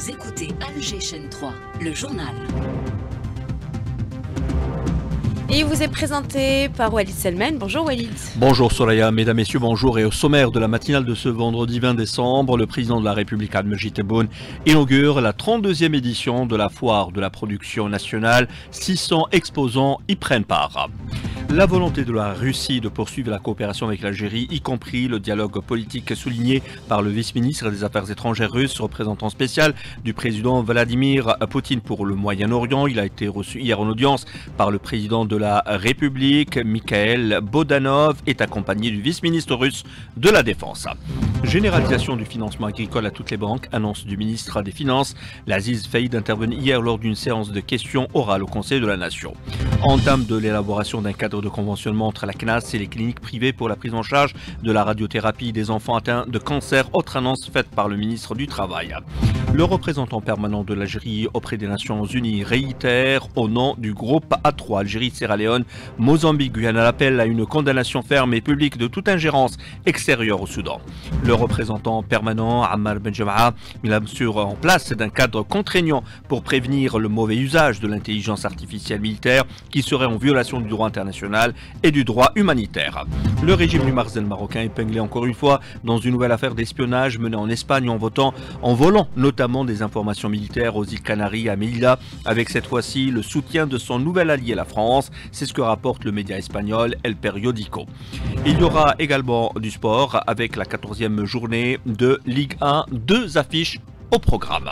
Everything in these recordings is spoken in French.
Vous écoutez Alger Chaîne 3, le journal. Et il vous est présenté par Walid Selmen. Bonjour Walid. Bonjour Soraya, mesdames, messieurs, bonjour. Et au sommaire de la matinale de ce vendredi 20 décembre, le président de la République, Abdelmajid Tebboune, inaugure la 32e édition de la foire de la production nationale. 600 exposants y prennent part. La volonté de la Russie de poursuivre la coopération avec l'Algérie, y compris le dialogue politique souligné par le vice-ministre des Affaires étrangères russe, représentant spécial du président Vladimir Poutine pour le Moyen-Orient. Il a été reçu hier en audience par le président de la République. Mikhail Bodanov est accompagné du vice-ministre russe de la Défense. Généralisation du financement agricole à toutes les banques, annonce du ministre des Finances. L'Aziz Faïd intervenait hier lors d'une séance de questions orales au Conseil de la Nation. Entame de l'élaboration d'un cadre de conventionnement entre la CNAS et les cliniques privées pour la prise en charge de la radiothérapie des enfants atteints de cancer, autre annonce faite par le ministre du Travail. Le représentant permanent de l'Algérie auprès des Nations Unies réitère au nom du groupe A3 Algérie, Sierra Leone, Mozambique, Guyana l'appel à une condamnation ferme et publique de toute ingérence extérieure au Soudan. Le représentant permanent Ammar Benjama'a mit la mesure en place d'un cadre contraignant pour prévenir le mauvais usage de l'intelligence artificielle militaire qui serait en violation du droit international et du droit humanitaire. Le régime du Marzel marocain épinglé encore une fois dans une nouvelle affaire d'espionnage menée en Espagne en volant notamment des informations militaires aux îles Canaries à Melilla, avec cette fois-ci le soutien de son nouvel allié la France. C'est ce que rapporte le média espagnol El Periódico. Il y aura également du sport avec la 14e journée de Ligue 1, 2 affiches au programme.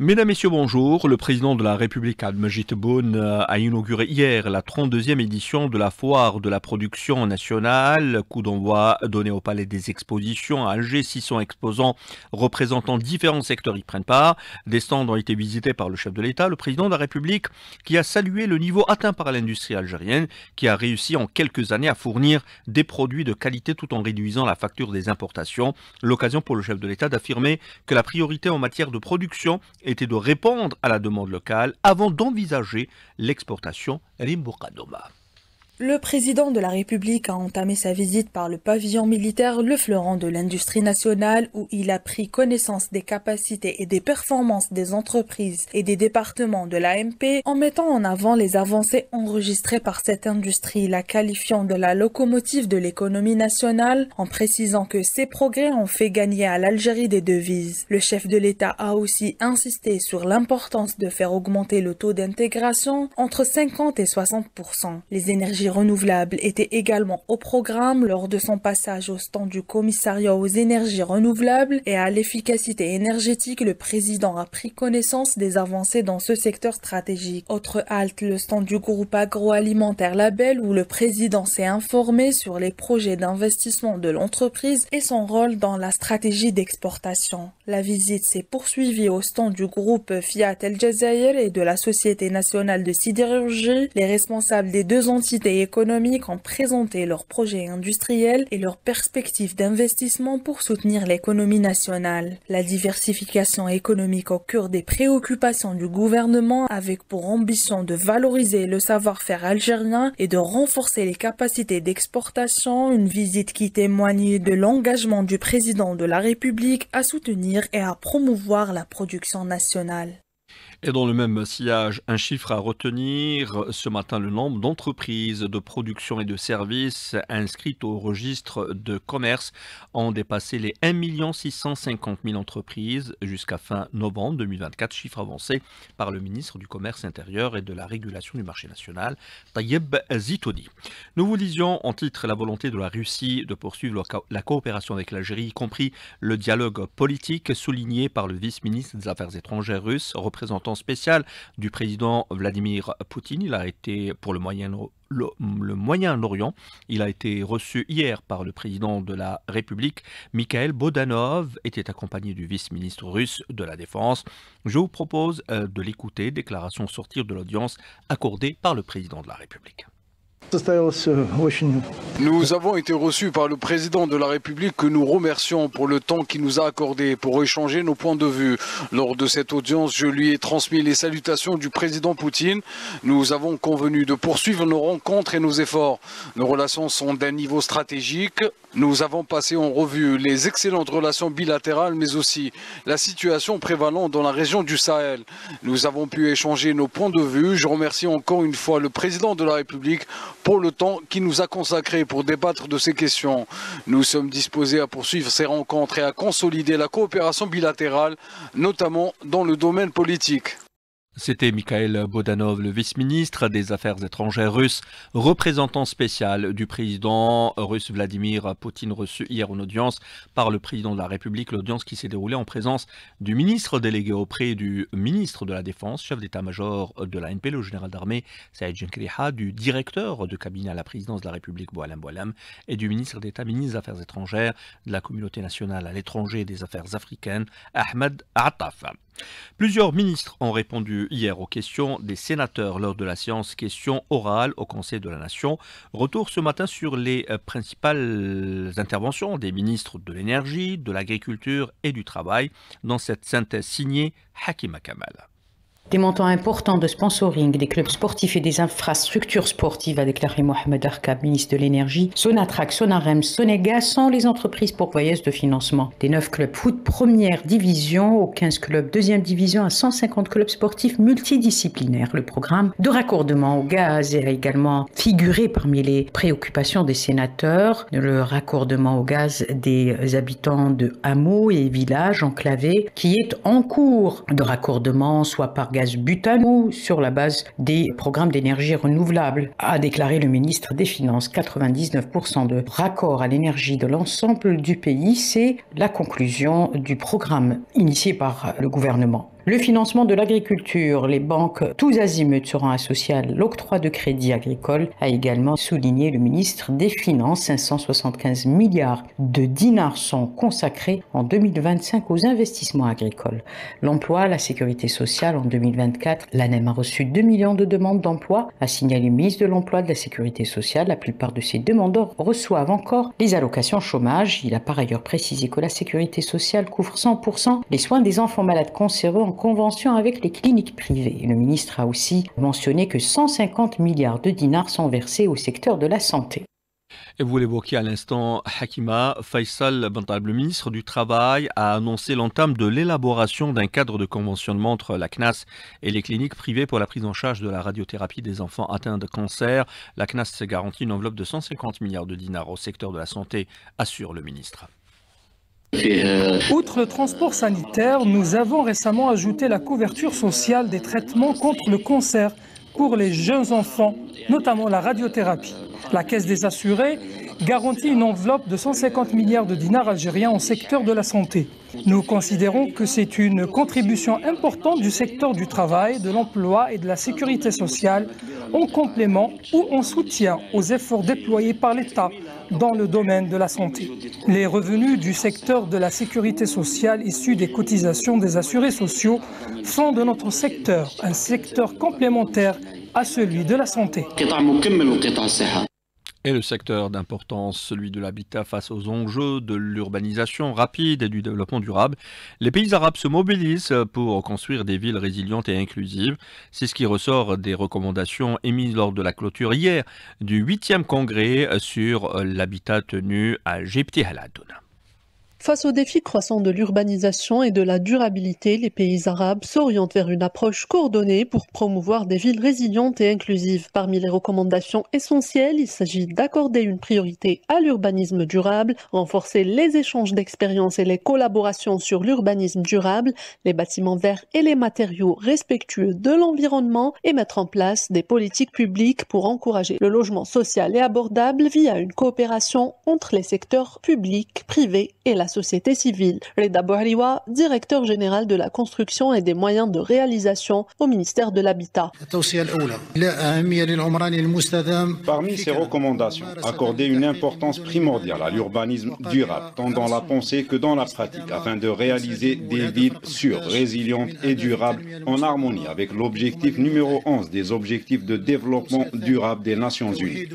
Mesdames, Messieurs, bonjour. Le président de la République, Abdelmajid Tebboune, a inauguré hier la 32e édition de la foire de la production nationale. Coup d'envoi donné au Palais des Expositions à Alger. 600 exposants représentant différents secteurs y prennent part. Des stands ont été visités par le chef de l'État, le président de la République, qui a salué le niveau atteint par l'industrie algérienne, qui a réussi en quelques années à fournir des produits de qualité tout en réduisant la facture des importations. L'occasion pour le chef de l'État d'affirmer que la priorité en matière de production était de répondre à la demande locale avant d'envisager l'exportation. Rimboukadoma. Le président de la République a entamé sa visite par le pavillon militaire, le fleuron de l'industrie nationale, où il a pris connaissance des capacités et des performances des entreprises et des départements de l'AMP, en mettant en avant les avancées enregistrées par cette industrie, la qualifiant de la locomotive de l'économie nationale, en précisant que ces progrès ont fait gagner à l'Algérie des devises. Le chef de l'État a aussi insisté sur l'importance de faire augmenter le taux d'intégration entre 50 et 60%. Les énergies renouvelables étaient également au programme lors de son passage au stand du commissariat aux énergies renouvelables et à l'efficacité énergétique. Le président a pris connaissance des avancées dans ce secteur stratégique. Autre halte, le stand du groupe agroalimentaire Label, où le président s'est informé sur les projets d'investissement de l'entreprise et son rôle dans la stratégie d'exportation. La visite s'est poursuivie au stand du groupe Fiat El Jazair et de la Société nationale de sidérurgie. Les responsables des deux entités économiques ont présenté leurs projets industriels et leurs perspectives d'investissement pour soutenir l'économie nationale. La diversification économique au cœur des préoccupations du gouvernement, avec pour ambition de valoriser le savoir-faire algérien et de renforcer les capacités d'exportation, une visite qui témoigne de l'engagement du président de la République à soutenir et à promouvoir la production nationale. Et dans le même sillage, un chiffre à retenir ce matin, le nombre d'entreprises de production et de services inscrites au registre de commerce ont dépassé les 1 650 000 entreprises jusqu'à fin novembre 2024, chiffre avancé par le ministre du Commerce intérieur et de la régulation du marché national, Tayeb Zitouni. Nous vous lisions en titre la volonté de la Russie de poursuivre la coopération avec l'Algérie, y compris le dialogue politique souligné par le vice-ministre des Affaires étrangères russe, représentant spécial du président Vladimir Poutine. Il a été pour le Moyen-Orient. Il a été reçu hier par le président de la République. Mikhail Bodanov était accompagné du vice-ministre russe de la Défense. Je vous propose de l'écouter, déclaration sortir de l'audience accordée par le président de la République. Nous avons été reçus par le président de la République que nous remercions pour le temps qu'il nous a accordé pour échanger nos points de vue. Lors de cette audience, je lui ai transmis les salutations du président Poutine. Nous avons convenu de poursuivre nos rencontres et nos efforts. Nos relations sont d'un niveau stratégique. Nous avons passé en revue les excellentes relations bilatérales, mais aussi la situation prévalente dans la région du Sahel. Nous avons pu échanger nos points de vue. Je remercie encore une fois le président de la République pour le temps qu'il nous a consacré pour débattre de ces questions. Nous sommes disposés à poursuivre ces rencontres et à consolider la coopération bilatérale, notamment dans le domaine politique. C'était Mikhail Bodanov, le vice-ministre des Affaires étrangères russe, représentant spécial du président russe Vladimir Poutine, reçu hier en audience par le président de la République. L'audience qui s'est déroulée en présence du ministre délégué auprès du ministre de la Défense, chef d'état-major de l'ANP, le général d'armée Saïd Jenkriha, du directeur de cabinet à la présidence de la République Boualem Boualem et du ministre d'État, ministre des Affaires étrangères, de la communauté nationale à l'étranger et des Affaires africaines, Ahmed Attaf. Plusieurs ministres ont répondu hier aux questions des sénateurs lors de la séance questions orales au Conseil de la Nation. Retour ce matin sur les principales interventions des ministres de l'énergie, de l'agriculture et du travail dans cette synthèse signée Hakima Kamal. Des montants importants de sponsoring des clubs sportifs et des infrastructures sportives, a déclaré Mohamed Arkab, ministre de l'Énergie. Sonatrach, Sonarem, Sonega sont les entreprises pourvoyeuses de financement. Des 9 clubs foot première division aux 15 clubs deuxième division à 150 clubs sportifs multidisciplinaires. Le programme de raccordement au gaz a également figuré parmi les préoccupations des sénateurs. Le raccordement au gaz des habitants de hameaux et villages enclavés qui est en cours de raccordement, soit par gaz butane ou sur la base des programmes d'énergie renouvelable, a déclaré le ministre des Finances. 99% de raccords à l'énergie de l'ensemble du pays, c'est la conclusion du programme initié par le gouvernement. Le financement de l'agriculture, les banques tous azimuts seront associées à l'octroi de crédits agricoles, a également souligné le ministre des Finances. 575 milliards de dinars sont consacrés en 2025 aux investissements agricoles. L'emploi, la sécurité sociale en 2024, l'ANEM a reçu 2 millions de demandes d'emploi, a signalé le ministre de l'Emploi et de la Sécurité sociale. La plupart de ces demandeurs reçoivent encore les allocations chômage. Il a par ailleurs précisé que la sécurité sociale couvre 100% les soins des enfants malades cancéreux en convention avec les cliniques privées. Le ministre a aussi mentionné que 150 milliards de dinars sont versés au secteur de la santé. Et vous l'évoquiez à l'instant, Hakima, Faisal Bentaleb, le ministre du Travail, a annoncé l'entame de l'élaboration d'un cadre de conventionnement entre la CNAS et les cliniques privées pour la prise en charge de la radiothérapie des enfants atteints de cancer. La CNAS s'est garantie une enveloppe de 150 milliards de dinars au secteur de la santé, assure le ministre. Outre le transport sanitaire, nous avons récemment ajouté la couverture sociale des traitements contre le cancer pour les jeunes enfants, notamment la radiothérapie. La Caisse des assurés garantit une enveloppe de 150 milliards de dinars algériens au secteur de la santé. Nous considérons que c'est une contribution importante du secteur du travail, de l'emploi et de la sécurité sociale en complément ou en soutien aux efforts déployés par l'État dans le domaine de la santé. Les revenus du secteur de la sécurité sociale issus des cotisations des assurés sociaux font de notre secteur un secteur complémentaire à celui de la santé. Et le secteur d'importance, celui de l'habitat face aux enjeux de l'urbanisation rapide et du développement durable. Les pays arabes se mobilisent pour construire des villes résilientes et inclusives. C'est ce qui ressort des recommandations émises lors de la clôture hier du 8e congrès sur l'habitat tenu à Jebti Haladouna. Face aux défis croissants de l'urbanisation et de la durabilité, les pays arabes s'orientent vers une approche coordonnée pour promouvoir des villes résilientes et inclusives. Parmi les recommandations essentielles, il s'agit d'accorder une priorité à l'urbanisme durable, renforcer les échanges d'expériences et les collaborations sur l'urbanisme durable, les bâtiments verts et les matériaux respectueux de l'environnement et mettre en place des politiques publiques pour encourager le logement social et abordable via une coopération entre les secteurs publics, privés et la société civile. Reda Bouhliwa, directeur général de la construction et des moyens de réalisation au ministère de l'Habitat. Parmi ces recommandations, accorder une importance primordiale à l'urbanisme durable, tant dans la pensée que dans la pratique, afin de réaliser des villes sûres, résilientes et durables, en harmonie avec l'objectif numéro 11 des objectifs de développement durable des Nations Unies.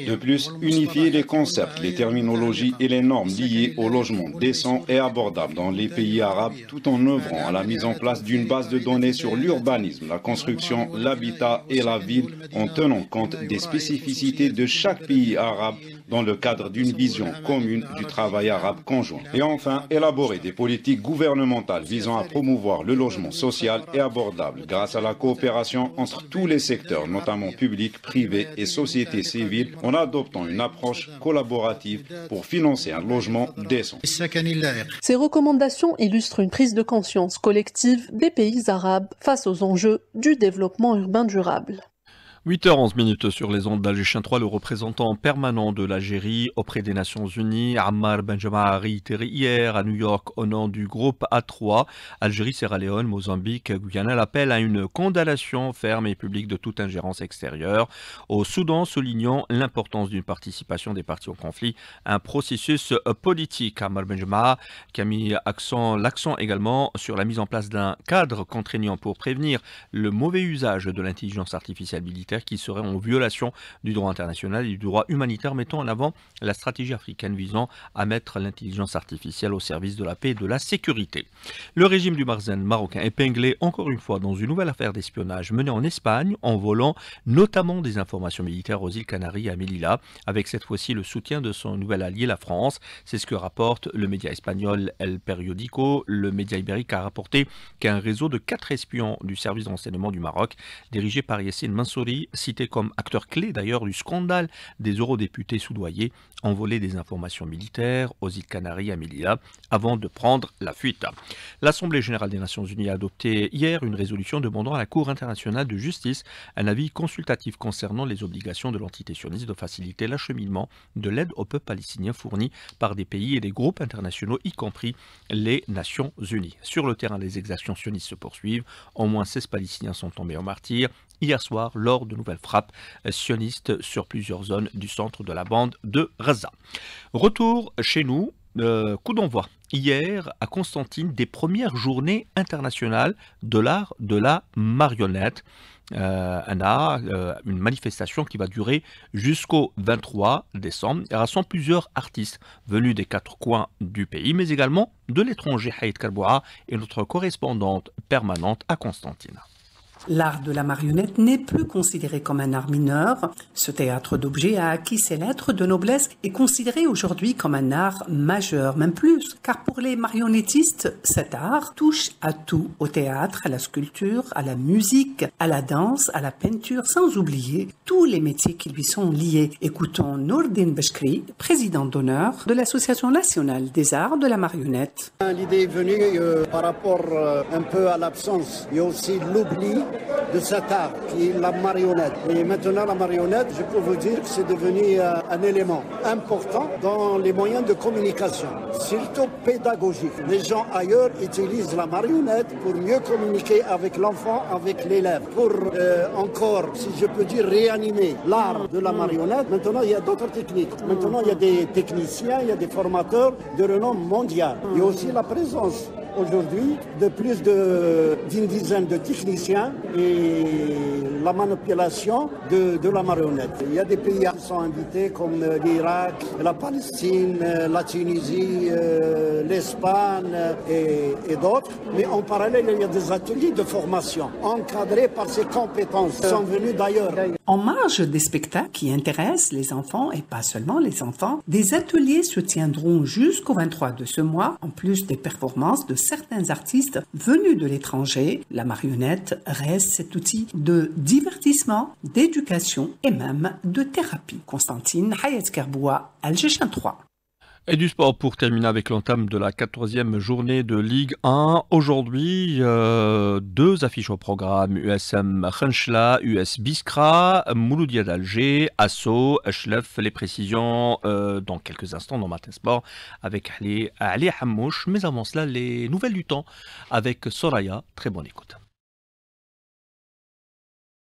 De plus, unifier les concepts, les terminologies et les normes liées au logement décent et abordable dans les pays arabes, tout en œuvrant à la mise en place d'une base de données sur l'urbanisme, la construction, l'habitat et la ville, en tenant compte des spécificités de chaque pays arabe dans le cadre d'une vision commune du travail arabe conjoint. Et enfin, élaborer des politiques gouvernementales visant à promouvoir le logement social et abordable grâce à la coopération entre tous les secteurs, notamment publics, privés et sociétés civiles, en adoptant une approche collaborative pour financer un logement décent. Ces recommandations illustrent une prise de conscience collective des pays arabes face aux enjeux du développement urbain durable. 8h11 sur les ondes d'Alger 3, le représentant permanent de l'Algérie auprès des Nations Unies, Ammar Benjama, a réitéré hier à New York au nom du groupe A3, Algérie, Sierra Leone, Mozambique, Guyana, l'appel à une condamnation ferme et publique de toute ingérence extérieure au Soudan, soulignant l'importance d'une participation des parties au conflit à un processus politique. Ammar Benjama qui a mis l'accent également sur la mise en place d'un cadre contraignant pour prévenir le mauvais usage de l'intelligence artificielle militaire qui serait en violation du droit international et du droit humanitaire, mettant en avant la stratégie africaine visant à mettre l'intelligence artificielle au service de la paix et de la sécurité. Le régime du Marzen marocain épinglé encore une fois dans une nouvelle affaire d'espionnage menée en Espagne en volant notamment des informations militaires aux îles Canaries et à Melilla, avec cette fois-ci le soutien de son nouvel allié, la France. C'est ce que rapporte le média espagnol El Periódico. Le média ibérique a rapporté qu'un réseau de 4 espions du service de renseignement du Maroc, dirigé par Yassine Mansouri, cité comme acteur clé d'ailleurs du scandale des eurodéputés soudoyés, envolé des informations militaires aux îles Canaries à Melilla avant de prendre la fuite. L'Assemblée générale des Nations Unies a adopté hier une résolution demandant à la Cour internationale de justice un avis consultatif concernant les obligations de l'entité sioniste de faciliter l'acheminement de l'aide au peuple palestinien fournie par des pays et des groupes internationaux, y compris les Nations Unies. Sur le terrain, les exactions sionistes se poursuivent. Au moins 16 Palestiniens sont tombés en martyrs hier soir lors de nouvelles frappes sionistes sur plusieurs zones du centre de la bande de Gaza. Retour chez nous, coup d'envoi hier à Constantine des premières journées internationales de l'art de la marionnette. Une manifestation qui va durer jusqu'au 23 décembre et rassemble plusieurs artistes venus des 4 coins du pays, mais également de l'étranger. Haït Karboua est notre correspondante permanente à Constantine. L'art de la marionnette n'est plus considéré comme un art mineur. Ce théâtre d'objets a acquis ses lettres de noblesse et considéré aujourd'hui comme un art majeur, même plus. Car pour les marionnettistes, cet art touche à tout, au théâtre, à la sculpture, à la musique, à la danse, à la peinture, sans oublier tous les métiers qui lui sont liés. Écoutons Nourdine Beshkri, président d'honneur de l'Association nationale des arts de la marionnette. L'idée est venue par rapport un peu à l'absence et aussi l'oubli de cet art qui est la marionnette. Et maintenant la marionnette, je peux vous dire que c'est devenu un élément important dans les moyens de communication, surtout pédagogique. Les gens ailleurs utilisent la marionnette pour mieux communiquer avec l'enfant, avec l'élève, pour encore, si je peux dire, réanimer l'art de la marionnette. Maintenant il y a d'autres techniques. Maintenant il y a des techniciens, il y a des formateurs de renom mondial. Il y a aussi la présence aujourd'hui de plus d'une dizaine de techniciens et la manipulation de la marionnette. Il y a des pays qui sont invités comme l'Irak, la Palestine, la Tunisie, l'Espagne et d'autres. Mais en parallèle, il y a des ateliers de formation encadrés par ces compétences qui sont venus d'ailleurs. En marge des spectacles qui intéressent les enfants et pas seulement les enfants, des ateliers se tiendront jusqu'au 23 de ce mois, en plus des performances de certains artistes venus de l'étranger. La marionnette reste cet outil de divertissement, d'éducation et même de thérapie. Constantine Hayat Karboua, Alger 3. Et du sport pour terminer avec l'entame de la 14e journée de Ligue 1. Aujourd'hui, deux affiches au programme. USM Khenchela, US Biskra, Mouloudia d'Alger, Asso, Echlef. Les précisions dans quelques instants dans Matin Sport avec Ali Hamouche. Mais avant cela, les nouvelles du temps avec Soraya. Très bonne écoute.